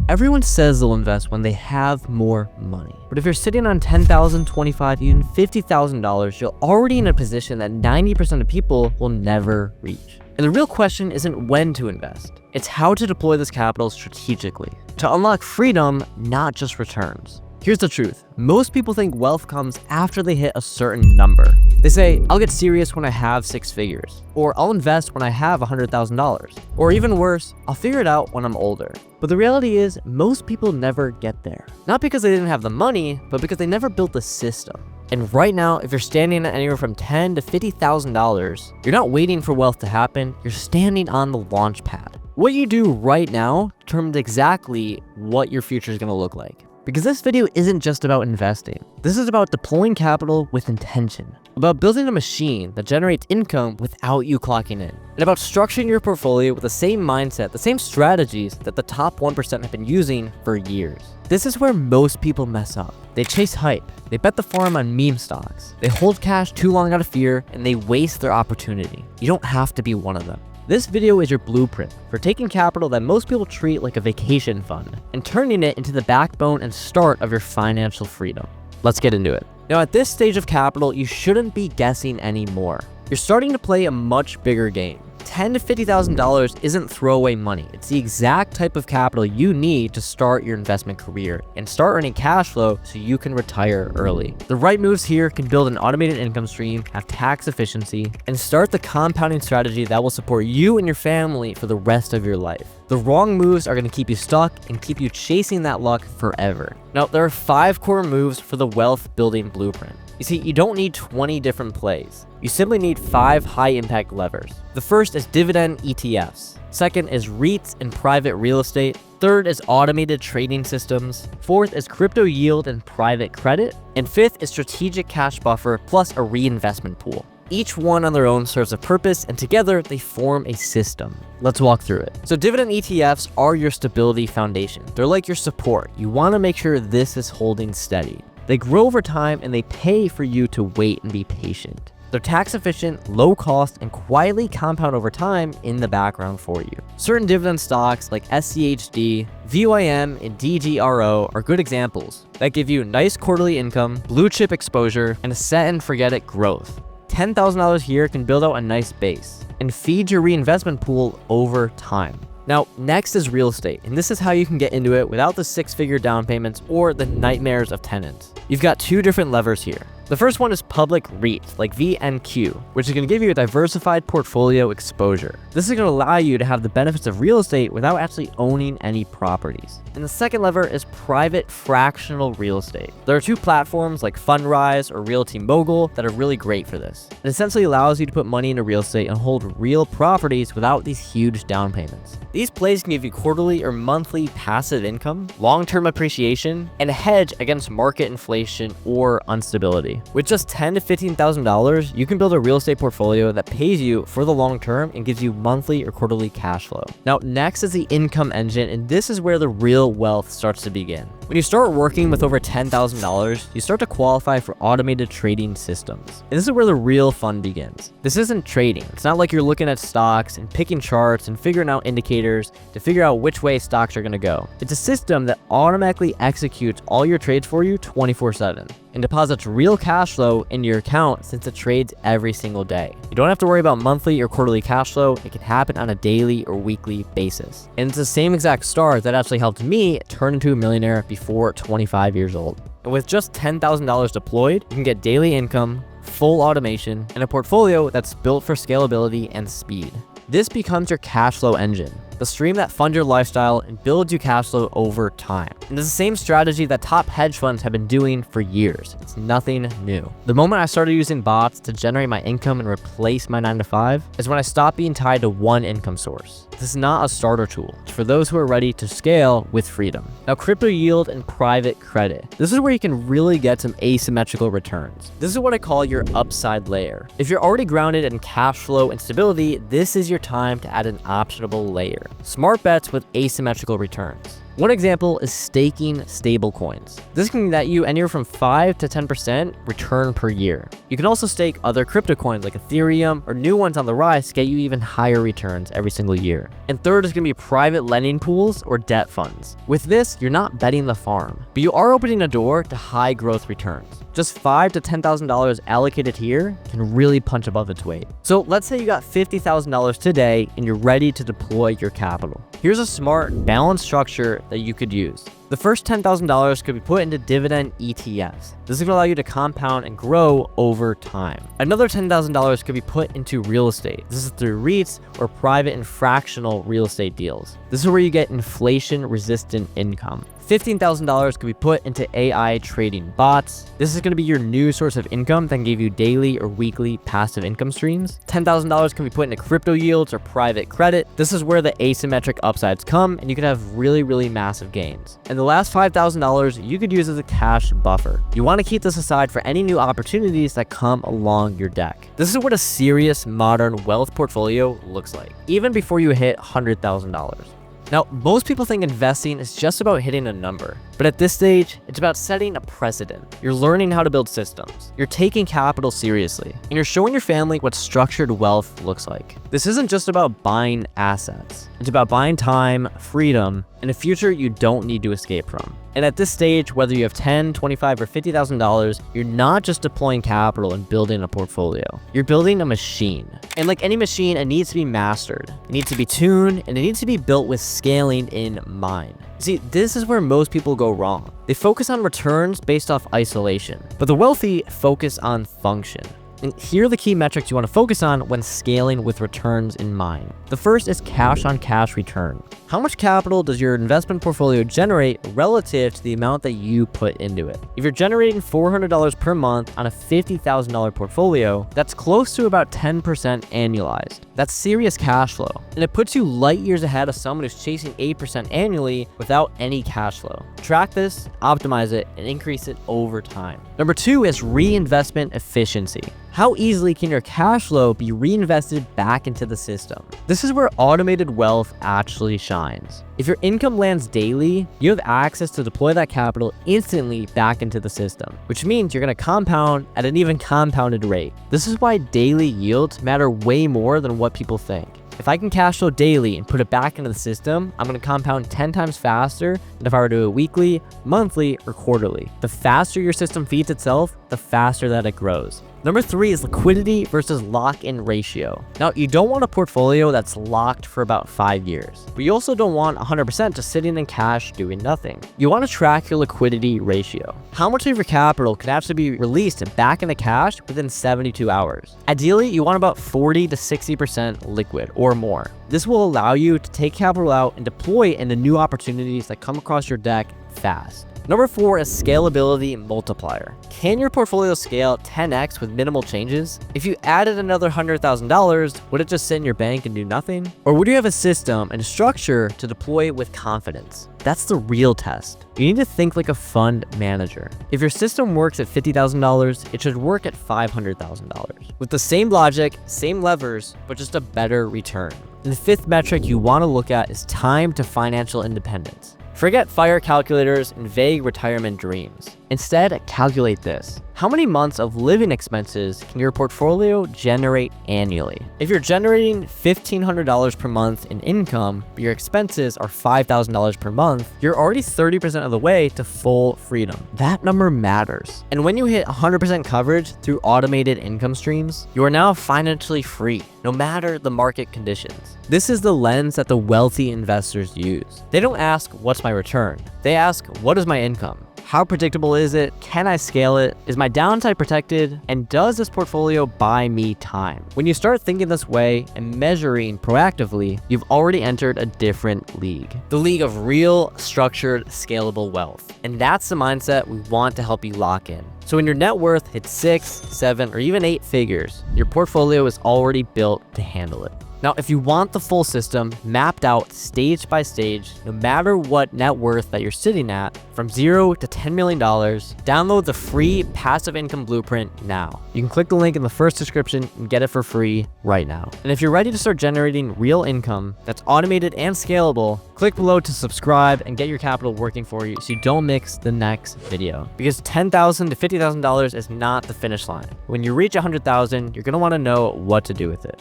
Everyone says they'll invest when they have more money. But if you're sitting on $10,000, $25,000, even $50,000, you're already in a position that 90% of people will never reach. And the real question isn't when to invest. It's how to deploy this capital strategically to unlock freedom, not just returns. Here's the truth. Most people think wealth comes after they hit a certain number. They say, I'll get serious when I have 6 figures, or I'll invest when I have $100,000, or even worse, I'll figure it out when I'm older. But the reality is, most people never get there. Not because they didn't have the money, but because they never built the system. And right now, if you're standing at anywhere from $10,000 to $50,000, you're not waiting for wealth to happen, you're standing on the launch pad. What you do right now determines exactly what your future is going to look like. Because this video isn't just about investing. This is about deploying capital with intention, about building a machine that generates income without you clocking in, and about structuring your portfolio with the same mindset, the same strategies that the top 1% have been using for years. This is where most people mess up. They chase hype, they bet the farm on meme stocks, they hold cash too long out of fear, and they waste their opportunity. You don't have to be one of them. This video is your blueprint for taking capital that most people treat like a vacation fund and turning it into the backbone and start of your financial freedom. Let's get into it. Now, at this stage of capital, you shouldn't be guessing anymore. You're starting to play a much bigger game. $10,000 to $50,000 isn't throwaway money. It's the exact type of capital you need to start your investment career and start earning cash flow so you can retire early. The right moves here can build an automated income stream, have tax efficiency, and start the compounding strategy that will support you and your family for the rest of your life. The wrong moves are going to keep you stuck and keep you chasing that luck forever. Now, there are 5 core moves for the wealth building blueprint. You see, you don't need 20 different plays. You simply need 5 high-impact levers. The first is dividend ETFs. Second is REITs and private real estate. Third is automated trading systems. Fourth is crypto yield and private credit. And fifth is strategic cash buffer plus a reinvestment pool. Each one on their own serves a purpose, and together they form a system. Let's walk through it. So dividend ETFs are your stability foundation. They're like your support. You want to make sure this is holding steady. They grow over time and they pay for you to wait and be patient. They're tax efficient, low cost, and quietly compound over time in the background for you. Certain dividend stocks like SCHD, VYM, and DGRO are good examples that give you nice quarterly income, blue chip exposure, and a set and forget it growth. $10,000 here can build out a nice base and feed your reinvestment pool over time. Now, next is real estate, and this is how you can get into it without the 6-figure down payments or the nightmares of tenants. You've got 2 different levers here. The first one is public REIT, like VNQ, which is going to give you a diversified portfolio exposure. This is going to allow you to have the benefits of real estate without actually owning any properties. And the second lever is private fractional real estate. There are 2 platforms like Fundrise or Realty Mogul that are really great for this. It essentially allows you to put money into real estate and hold real properties without these huge down payments. These plays can give you quarterly or monthly passive income, long-term appreciation, and a hedge against market inflation or instability. With just $10,000 to $15,000, you can build a real estate portfolio that pays you for the long term and gives you monthly or quarterly cash flow. Now, next is the income engine, and this is where the real wealth starts to begin. When you start working with over $10,000, you start to qualify for automated trading systems. And this is where the real fun begins. This isn't trading. It's not like you're looking at stocks and picking charts and figuring out indicators to figure out which way stocks are going to go. It's a system that automatically executes all your trades for you 24/7 and deposits real cash flow into your account since it trades every single day. You don't have to worry about monthly or quarterly cash flow. It can happen on a daily or weekly basis. And it's the same exact star that actually helped me turn into a millionaire before 25 years old. And with just $10,000 deployed, you can get daily income, full automation, and a portfolio that's built for scalability and speed. This becomes your cash flow engine, the stream that funds your lifestyle and builds you cash flow over time. And it's the same strategy that top hedge funds have been doing for years. It's nothing new. The moment I started using bots to generate my income and replace my 9-to-5 is when I stopped being tied to one income source. This is not a starter tool. It's for those who are ready to scale with freedom. Now, crypto yield and private credit. This is where you can really get some asymmetrical returns. This is what I call your upside layer. If you're already grounded in cash flow and stability, this is your time to add an optionable layer. Smart bets with asymmetrical returns. One example is staking stablecoins. This can net you anywhere from 5 to 10% return per year. You can also stake other crypto coins like Ethereum or new ones on the rise to get you even higher returns every single year. And third is going to be private lending pools or debt funds. With this, you're not betting the farm, but you are opening a door to high growth returns. Just $5,000 to $10,000 allocated here can really punch above its weight. So let's say you got $50,000 today and you're ready to deploy your capital. Here's a smart, balanced structure that you could use. The first $10,000 could be put into dividend ETFs. This is going to allow you to compound and grow over time. Another $10,000 could be put into real estate. This is through REITs or private and fractional real estate deals. This is where you get inflation-resistant income. $15,000 could be put into AI trading bots. This is going to be your new source of income that can give you daily or weekly passive income streams. $10,000 can be put into crypto yields or private credit. This is where the asymmetric upsides come and you can have really massive gains. And the last $5,000 you could use as a cash buffer. You want to keep this aside for any new opportunities that come along your deck. This is what a serious modern wealth portfolio looks like, even before you hit $100,000. Now, most people think investing is just about hitting a number, but at this stage, it's about setting a precedent. You're learning how to build systems. You're taking capital seriously, and you're showing your family what structured wealth looks like. This isn't just about buying assets. It's about buying time, freedom, and a future you don't need to escape from. And at this stage, whether you have $10,000, $25,000, or $50,000, you're not just deploying capital and building a portfolio. You're building a machine. And like any machine, it needs to be mastered. It needs to be tuned, and it needs to be built with scaling in mind. See, this is where most people go wrong. They focus on returns based off isolation, but the wealthy focus on function. And here are the key metrics you want to focus on when scaling with returns in mind. The first is cash on cash return. How much capital does your investment portfolio generate relative to the amount that you put into it? If you're generating $400 per month on a $50,000 portfolio, that's close to about 10% annualized. That's serious cash flow. And it puts you light years ahead of someone who's chasing 8% annually without any cash flow. Track this, optimize it, and increase it over time. Number two is reinvestment efficiency. How easily can your cash flow be reinvested back into the system? This is where automated wealth actually shines. If your income lands daily, you have access to deploy that capital instantly back into the system, which means you're going to compound at an even compounded rate. This is why daily yields matter way more than what people think. If I can cash flow daily and put it back into the system, I'm going to compound 10 times faster than if I were to do it weekly, monthly, or quarterly. The faster your system feeds itself, the faster that it grows. Number three is liquidity versus lock-in ratio. Now, you don't want a portfolio that's locked for about 5 years, but you also don't want 100% just sitting in cash doing nothing. You want to track your liquidity ratio. How much of your capital can actually be released back into cash within 72 hours? Ideally, you want about 40 to 60% liquid or more. This will allow you to take capital out and deploy it into new opportunities that come across your deck fast. Number four is scalability multiplier. Can your portfolio scale 10x with minimal changes? If you added another $100,000, would it just sit in your bank and do nothing? Or would you have a system and a structure to deploy with confidence? That's the real test. You need to think like a fund manager. If your system works at $50,000, it should work at $500,000. With the same logic, same levers, but just a better return. And the fifth metric you want to look at is time to financial independence. Forget FIRE calculators and vague retirement dreams. Instead, calculate this. How many months of living expenses can your portfolio generate annually? If you're generating $1,500 per month in income, but your expenses are $5,000 per month, you're already 30% of the way to full freedom. That number matters. And when you hit 100% coverage through automated income streams, you are now financially free, no matter the market conditions. This is the lens that the wealthy investors use. They don't ask, what's my return? They ask, what is my income? How predictable is it? Can I scale it? Is my downside protected? And does this portfolio buy me time? When you start thinking this way and measuring proactively, you've already entered a different league. The league of real, structured, scalable wealth. And that's the mindset we want to help you lock in. So when your net worth hits 6, 7, or even 8 figures, your portfolio is already built to handle it. Now, if you want the full system mapped out stage by stage, no matter what net worth that you're sitting at, from $0 to $10 million, download the free passive income blueprint now. You can click the link in the first description and get it for free right now. And if you're ready to start generating real income that's automated and scalable, click below to subscribe and get your capital working for you so you don't miss the next video. Because $10,000 to $50,000 is not the finish line. When you reach $100,000, you're gonna wanna know what to do with it.